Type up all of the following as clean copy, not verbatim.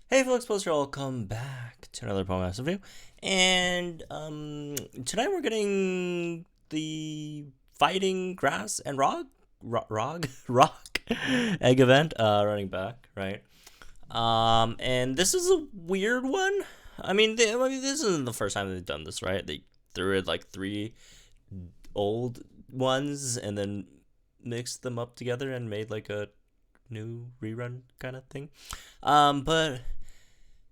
Hey folks, poster, welcome back to another Pokemon review. And tonight we're getting the Fighting Grass and Rock egg event running back, right? And this is a weird one. This isn't the first time they've done this, right? They threw it like three old ones and then mixed them up together and made like a new rerun kind of thing. But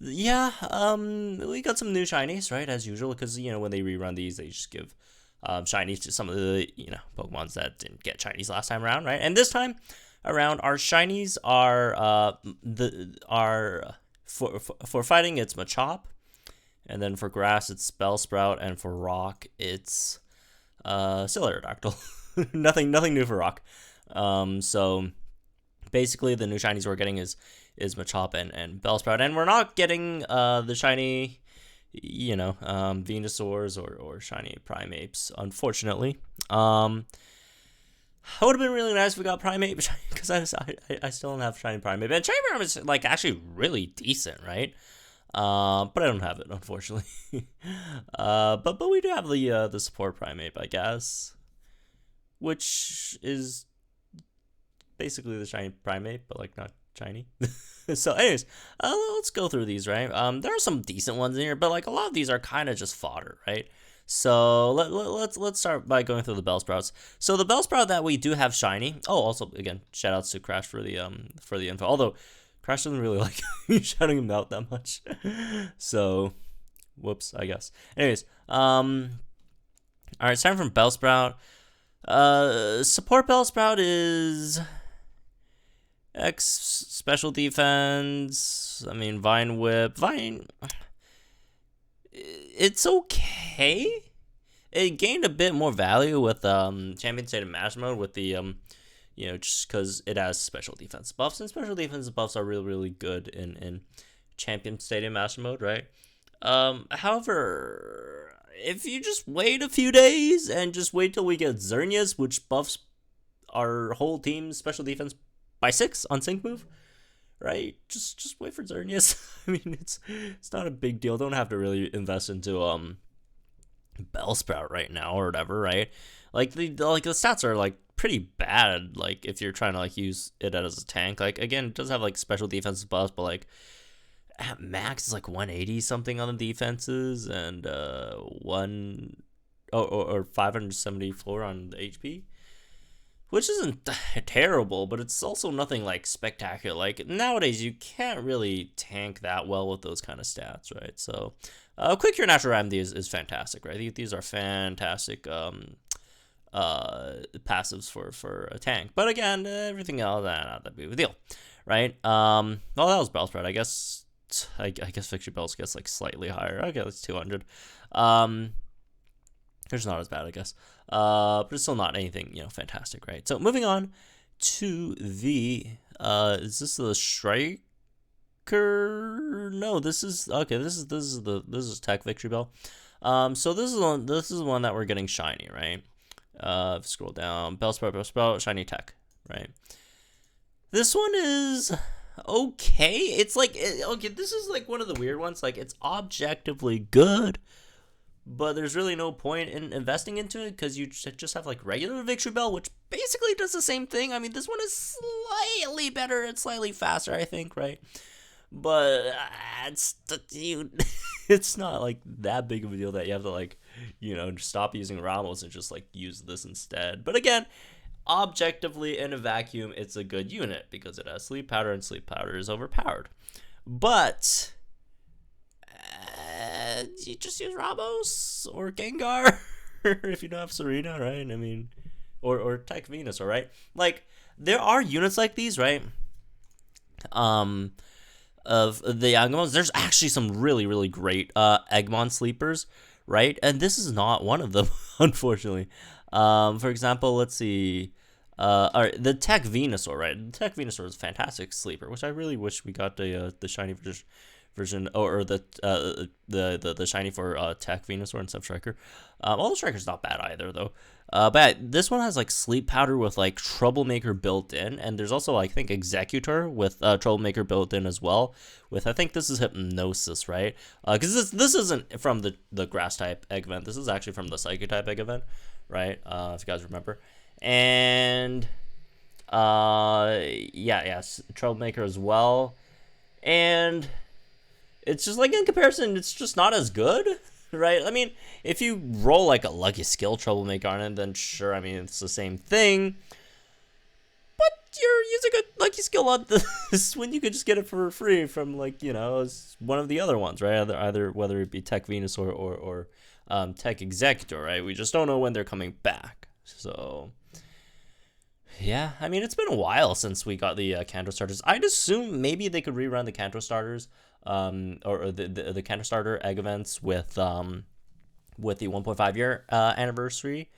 yeah, we got some new shinies, right, as usual, because, when they rerun these, they just give shinies to some of the, Pokemons that didn't get shinies last time around, right? And this time around, our shinies for fighting, it's Machop, and then for grass, it's Bellsprout, and for rock, it's Aerodactyl. nothing new for rock. So basically, the new shinies we're getting is Machop and Bellsprout, and we're not getting the shiny, Venusaurs or shiny Primates, unfortunately. It would have been really nice if we got Primate, because I still don't have shiny Primate, and shiny Primate is like actually really decent, right? But I don't have it, unfortunately. But we do have the support Primate, I guess, which is basically the shiny Primate, but like not shiny. So anyways, let's go through these, right? There are some decent ones in here, but like a lot of these are kind of just fodder, right? So let's start by going through the Bellsprouts. So the Bellsprout that we do have shiny. Oh, also again, shout outs to Crash for the info. Although Crash doesn't really like me shouting him out that much. So whoops, I guess. Anyways, all right, starting from Bellsprout. Support Bellsprout is X special defense. I mean, Vine Whip. It's okay. It gained a bit more value with Champion State of Master Mode with the just because it has special defense buffs, and special defense buffs are really good in Champion Stadium Master Mode, right? However, if you just wait a few days and just wait till we get Xerneas, which buffs our whole team's special defense by 6 on sync move, right? Just wait for Xerneas. I mean, it's not a big deal. Don't have to really invest into Bellsprout right now or whatever, right? Like the stats are like pretty bad. Like if you're trying to like use it as a tank, like again, it does have like special defensive buffs, but like at max is like 180 something on the defenses and 574 on the HP, which isn't terrible, but it's also nothing like spectacular. Like nowadays, you can't really tank that well with those kind of stats, right? So, Quick Cure Natural Remedy is fantastic, right? These are fantastic passives for a tank. But again, everything else, not that big of a deal, right? Well, that was Bellsprout. I guess Victory Bells gets like slightly higher. Okay, that's 200. It's not as bad, I guess. But it's still not anything, fantastic, right? So moving on to the is this the Striker? No, this is okay. This is Tech Victory Bell. So this is one that we're getting shiny, right? Scroll down, Bellsprout, shiny Tech, right? This one is okay. It's like okay. This is like one of the weird ones. Like it's objectively good, but there's really no point in investing into it because you just have like regular Victory Bell, which basically does the same thing. I mean, this one is slightly better. It's slightly faster, I think, right? But it's not like that big of a deal that you have to like, stop using Ramos and just like use this instead. But again, objectively in a vacuum, it's a good unit because it has Sleep Powder, and Sleep Powder is overpowered. But you just use Ramos or Gengar if you don't have Serena, right? I mean, or Tech Venus, all right? Like there are units like these, right? Of the Eggmons, there's actually some really great Eggmon sleepers, right? And this is not one of them, unfortunately. For example, let's see. All right, the Tech Venusaur, right? The Tech Venusaur is a fantastic sleeper, which I really wish we got the shiny version, or the shiny for Tech Venusaur instead of Striker. All the Striker's not bad either, though. But this one has like Sleep Powder with like Troublemaker built in, and there's also I think Executor with Troublemaker built in as well. With I think this is Hypnosis, right? Because this isn't from the Grass type egg event. This is actually from the Psychic type egg event, right? If you guys remember, and yes, Troublemaker as well, and it's just like in comparison, it's just not as good. Right? I mean, if you roll like a Lucky Skill Troublemaker on it, then sure, I mean, it's the same thing. But you're using a Lucky Skill on this when you could just get it for free from, like, you know, one of the other ones, right? Either whether it be Tech Venus or Tech Executor, right? We just don't know when they're coming back. So, yeah, I mean, it's been a while since we got the Kanto starters. I'd assume maybe they could rerun the Kanto starters. Or the Kanto starter egg events with the 1.5 year anniversary,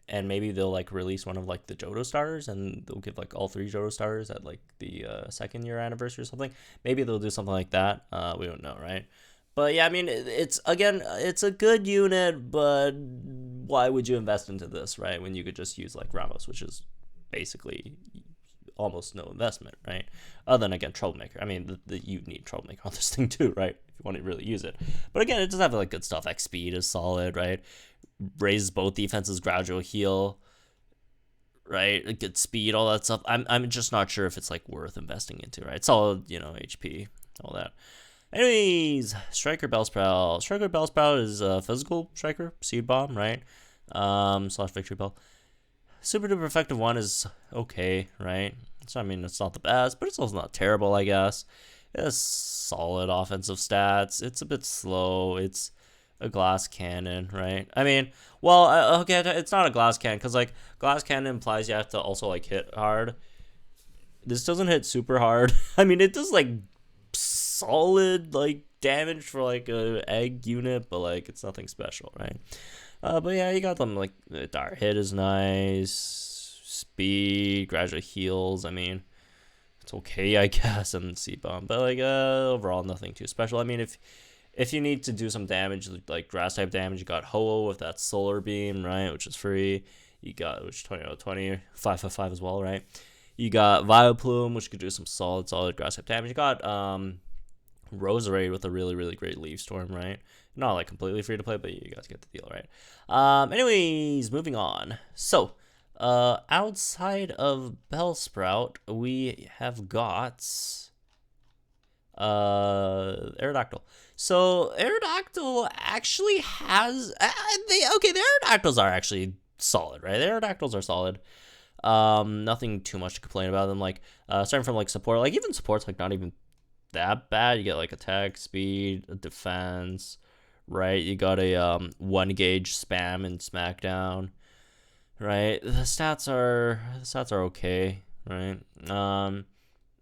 and maybe they'll like release one of like the Johto starters, and they'll give like all 3 Johto starters at like the 2nd year anniversary or something. Maybe they'll do something like that. We don't know, right? But yeah, I mean, it's a good unit, but why would you invest into this, right? When you could just use like Ramos, which is basically almost no investment, right? Other than, again, Troublemaker. I mean, you need Troublemaker on this thing too, right? If you want to really use it. But again, it does have like good stuff. X speed is solid, right? Raises both defenses, gradual heal, right? Good speed, all that stuff. I'm just not sure if it's like worth investing into, right? Solid, you know, HP, all that. Anyways, Striker Bellsprout. Striker Bellsprout is a physical striker, Seed Bomb, right? / Victory Bell. Super duper effective one is okay, right? So I mean, it's not the best, but it's also not terrible, I guess. It has solid offensive stats. It's a bit slow. It's a glass cannon, right? I mean, well, okay, it's not a glass cannon because like glass cannon implies you have to also like hit hard. This doesn't hit super hard. I mean, it does like solid like damage for like a egg unit, but like it's nothing special, right? But yeah, you got them like the dire hit is nice, speed, gradual heals. I mean, it's okay, I guess, and C-bomb, but like overall nothing too special. I mean, if you need to do some damage, like grass type damage, you got Ho-Oh with that solar beam, right, which is free. You got which 20 out of 20, 5/5 as well, right? You got Vileplume, which could do some solid grass type damage. You got Roserade with a really great Leaf Storm, right? Not like completely free to play, but you guys get the deal, right? Anyways, moving on. So, outside of Bellsprout, we have got Aerodactyl. So Aerodactyl actually has the Aerodactyls are actually solid, right? The Aerodactyls are solid. Nothing too much to complain about them. Like starting from like support, like even support's like not even that bad. You get like attack, speed, defense, right? You got a 1 gauge spam in SmackDown, right? The stats are okay, right?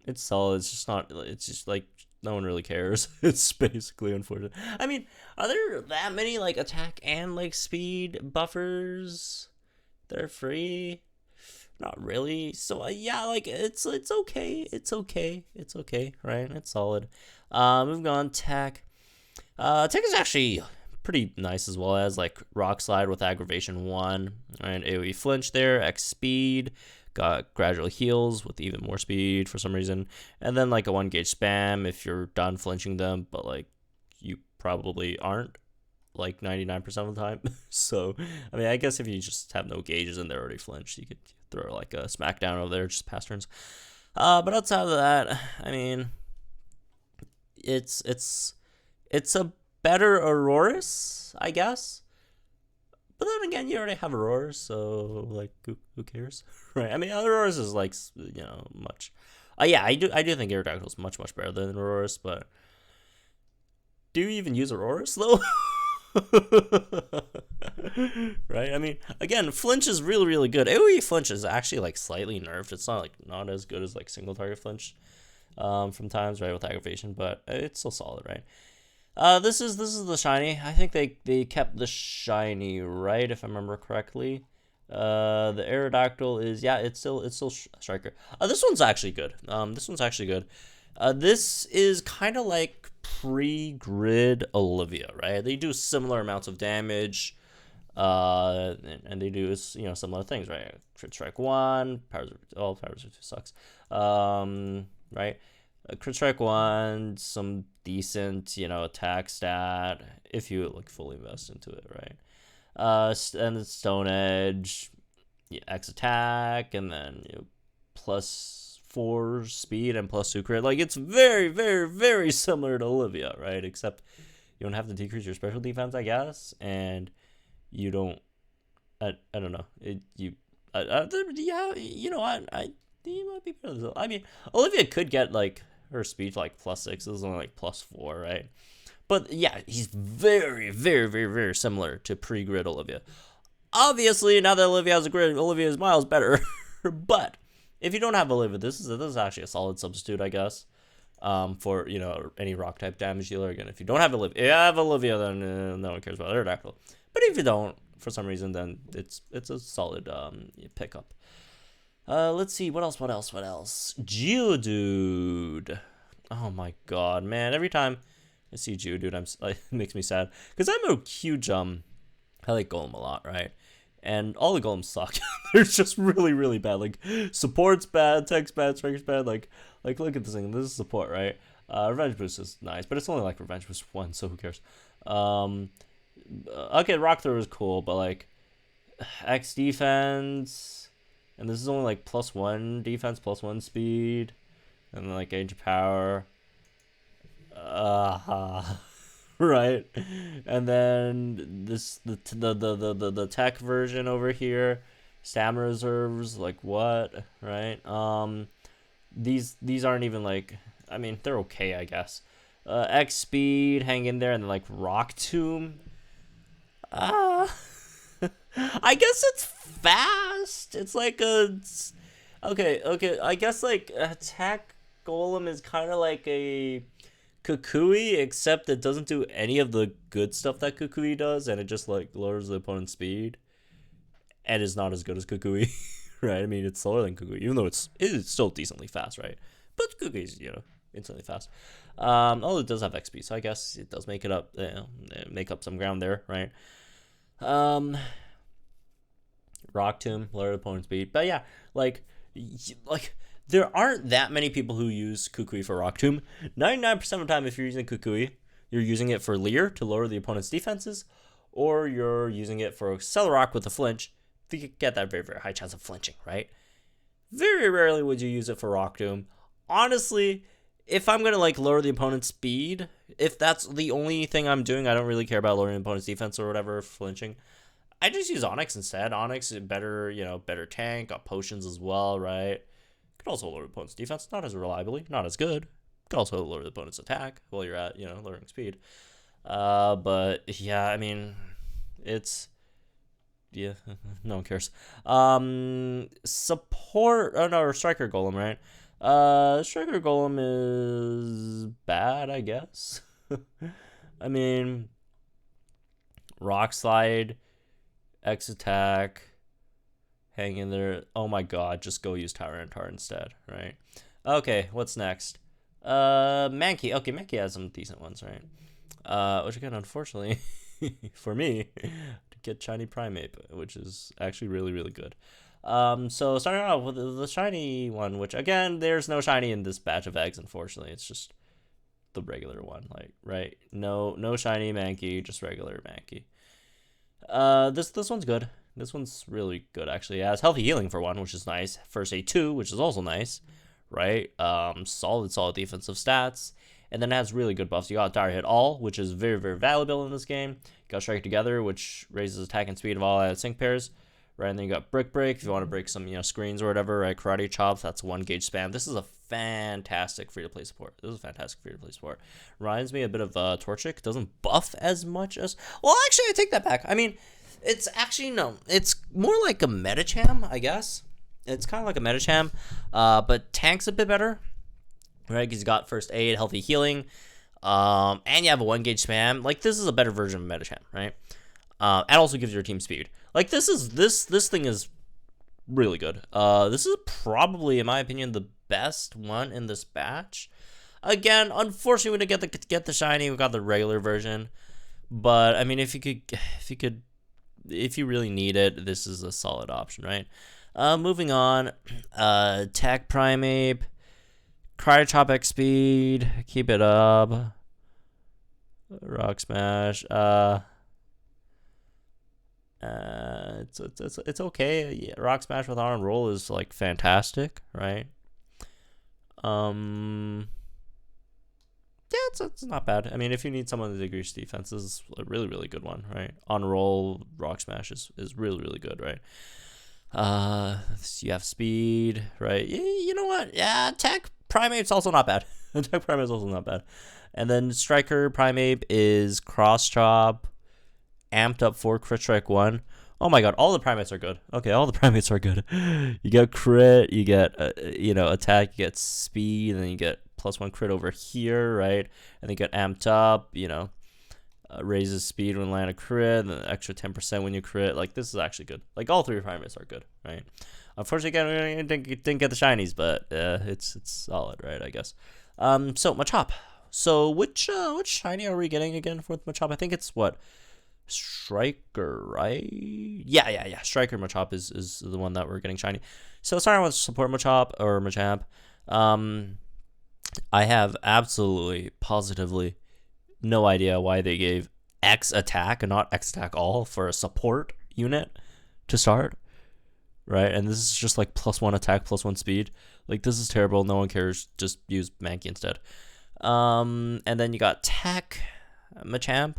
It's solid. It's just not. It's just like no one really cares. It's basically unfortunate. I mean, are there that many like attack and like speed buffers that are free? Not really. So yeah, like it's okay. It's okay, right? It's solid. Moving on, Tech. Tech is actually pretty nice as well as like Rock Slide with Aggravation 1, right? AoE flinch there, X speed, got gradual heals with even more speed for some reason, and then like a 1 gauge spam if you're done flinching them, but like you probably aren't like 99% of the time. So I mean, I guess if you just have no gauges and they're already flinched, you could throw like a smackdown over there, just pass turns. But outside of that, I mean, it's a better Aurorus, I guess. But then again, you already have Aurorus, so like who cares, right? I mean, Aurorus is like, you know, much. Yeah, I do think Aerodactyl is much better than Aurorus, but do you even use Aurorus though? Right? I mean, again, flinch is really good. AoE flinch is actually like slightly nerfed. It's not as good as like single target flinch from times, right, with aggravation, but it's still solid, right? This is the shiny. I think they kept the shiny, right, if I remember correctly. The Aerodactyl is, yeah, it's still striker. This one's actually good. This is kind of like pre-grid Olivia, right? They do similar amounts of damage. And they do similar things, right? Crit strike 1, powers of 2 sucks. Right? Crit strike 1, some decent, attack stat if you like fully invest into it, right? And the Stone Edge, X attack, and then +4 speed and +2 crit. Like, it's very, very, very similar to Olivia, right? Except you don't have to decrease your special defense, I guess, and you don't. I don't know. You might be better. I mean, Olivia could get like her speed like +6. This is only like +4, right? But yeah, he's very, very, very, very similar to pre-grid Olivia. Obviously, now that Olivia has a grid, Olivia is miles better. But if you don't have Olivia, this is actually a solid substitute, I guess. For any rock type damage dealer. Again, if you don't have Olivia, then no one cares about Aerodactyl. But if you don't, for some reason, then it's a solid pickup. Let's see, what else? Geodude. Oh my god, man! Every time I see Geodude, it makes me sad because I'm a huge I like Golem a lot, right? And all the Golems suck. They're just really, really bad. Like, support's bad, tech's bad, striker's bad. Like look at this thing. This is support, right? Revenge Boost is nice, but it's only like Revenge Boost 1, so who cares? Okay, Rock Throw is cool, but like X defense, and this is only like +1 defense, +1 speed, and then like Age of Power. Right, and then the tech version over here, stamina reserves, like what, right? These aren't even like, I mean, they're okay, I guess. X speed, hang in there, and then like Rock Tomb. I guess it's fast. It's like okay. I guess like attack Golem is kind of like a Kukui, except it doesn't do any of the good stuff that Kukui does, and it just like lowers the opponent's speed, and is not as good as Kukui, right? I mean, it's slower than Kukui, even though it is still decently fast, right? But Kukui's instantly fast. Oh, it does have XP, so I guess it does make it up, make up some ground there, right? Rock Tomb, lower the opponent's speed, but yeah, like there aren't that many people who use Kukui for Rock Tomb. 99% of the time, if you're using Kukui, you're using it for Leer to lower the opponent's defenses, or you're using it for Celerock with a flinch to get that very, very high chance of flinching, right? Very rarely would you use it for Rock Tomb. Honestly, if I'm going to like lower the opponent's speed, if that's the only thing I'm doing, I don't really care about lowering the opponent's defense or whatever, flinching. I just use Onyx instead. Onyx is better, better tank, got potions as well, right? Could also lower the opponent's defense, not as reliably, not as good. Could also lower the opponent's attack while you're at, lowering speed. But yeah, I mean, it's, yeah, no one cares. Support, or Striker Golem, right? Striker Golem is bad, I guess. I mean, Rock Slide, X attack, hang in there. Oh my god, just go use Tyranitar instead, right? Okay, what's next? Mankey. Okay, Mankey has some decent ones, right? Which again, unfortunately, for me, to get Shiny Primeape, which is actually really, really good. So starting off with the shiny one, which again, there's no shiny in this batch of eggs, unfortunately. It's just the regular one, like, right? No shiny Mankey, just regular Mankey. This one's good. This one's really good, actually. It has healthy healing for one, which is nice. First aid 2, which is also nice, right? Solid defensive stats. And then it has really good buffs. You got Dire Hit All, which is very, very valuable in this game. You got Strike Together, which raises attack and speed of all out sync pairs. Right, and then you got Brick Break if you want to break some, screens or whatever, right? Karate Chop, that's 1 gauge spam. This is a fantastic free-to-play support. Reminds me a bit of Torchic. Doesn't buff as much as... Well, actually, I take that back. I mean, it's actually, no. It's more like a Medicham, I guess. It's kind of like a Medicham, but tank's a bit better, right? Because you got first aid, healthy healing, and you have a 1 gauge spam. Like, this is a better version of Medicham, right? It also gives your team speed. Like, this thing is really good. This is probably, in my opinion, the best one in this batch. Again, unfortunately, we didn't get the shiny. We got the regular version. But I mean, if you could if you really need it, this is a solid option, right? Moving on, Tech Primeape, Cryochop X Speed, keep it up. Rock Smash, it's okay. Yeah, Rock Smash with Honor Roll is like fantastic, right? Yeah, it's not bad. I mean, if you need someone to decrease defense, this is a really, really good one, right? On roll, Rock Smash is really, really good, right? So you have speed, right? You know what? Yeah, Tech Primate's also not bad. Tech Primate's also not bad. And then Striker Primeape is Cross Chop, amped up for Crit Strike 1. Oh my god, all the primates are good. Okay, all the primates are good. You get crit, you get, attack, you get speed, and then you get +1 crit over here, right? And then you get amped up, raises speed when land a crit, and then extra 10% when you crit. Like, this is actually good. Like, all 3 primates are good, right? Unfortunately, again, we didn't get the shinies, but it's solid, right, I guess. So, Machop. So, which shiny are we getting again for Machop? I think it's what? Striker, right? Yeah. Striker Machop is the one that we're getting shiny. So starting with support Machop or Machamp, I have absolutely, positively no idea why they gave X attack and not X attack all for a support unit to start, right? And this is just like +1 attack, +1 speed. Like, this is terrible. No one cares. Just use Mankey instead. And then you got Tech Machamp.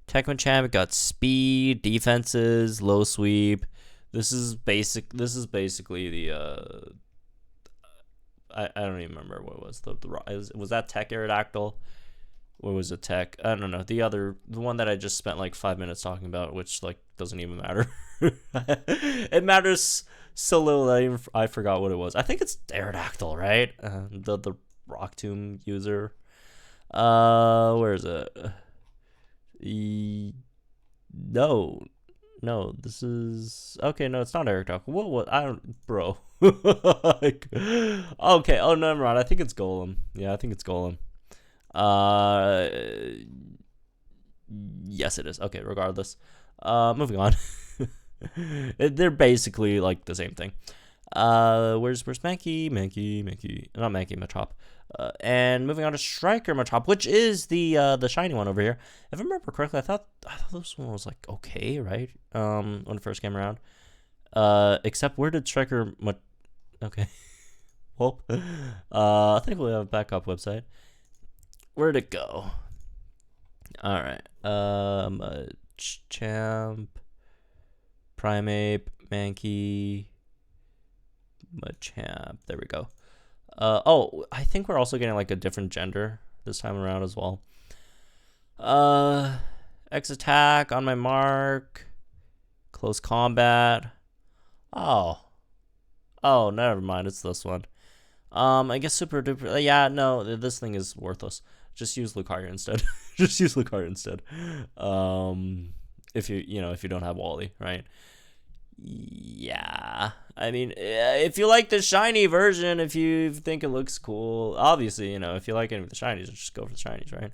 Tech Machamp got speed, defenses, low sweep. This is basically the I don't even remember what it was. Was that Tech Aerodactyl? Or was it Tech? I don't know. The one that I just spent like 5 minutes talking about, which like doesn't even matter. It matters so little that I forgot what it was. I think it's Aerodactyl, right? The Rock Tomb user. Where is it? No, this is okay. No, it's not Aerodactyl. What? I don't, bro. Like, okay. Oh, no, never mind. I think it's Golem. Yeah, I think it's Golem. Yes, it is. Okay, regardless. Moving on. They're basically like the same thing. Where's Mankey? Not Mankey, Machop. And moving on to Striker Machop, which is the shiny one over here. If I remember correctly, I thought this one was like okay, right? When it first came around. Except where did Striker okay. Well, I think we have a backup website. Where'd it go? All right. Champ, Primeape, Mankey, Machamp. There we go. I think we're also getting like a different gender this time around as well. X attack on my mark. Close combat. Oh, never mind. It's this one. I guess super duper. Yeah, no, this thing is worthless. Just use Lucario instead. Just use Lucario instead. If you don't have Wally, right? Yeah, I mean, if you like the shiny version, if you think it looks cool, obviously, if you like any of the shinies, just go for the shinies, right?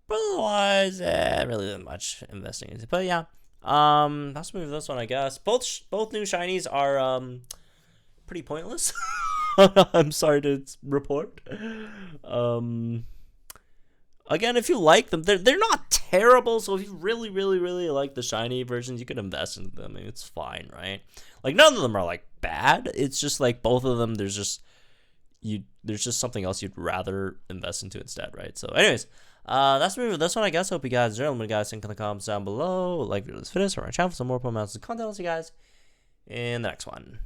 But otherwise, really not much investing into it. But yeah, let's move this one, I guess. Both new shinies are pretty pointless. I'm sorry to report. Again, if you like them, they're not terrible. So if you really, really, really like the shiny versions, you can invest into them. I mean, it's fine, right? Like, none of them are like bad. It's just like both of them. There's just something else you'd rather invest into instead, right? So, anyways, that's me for this one, I guess. Hope you guys enjoyed. Let me guys think in the comments down below. Like this video, subscribe to my channel for some more amounts of content. I'll see you guys in the next one.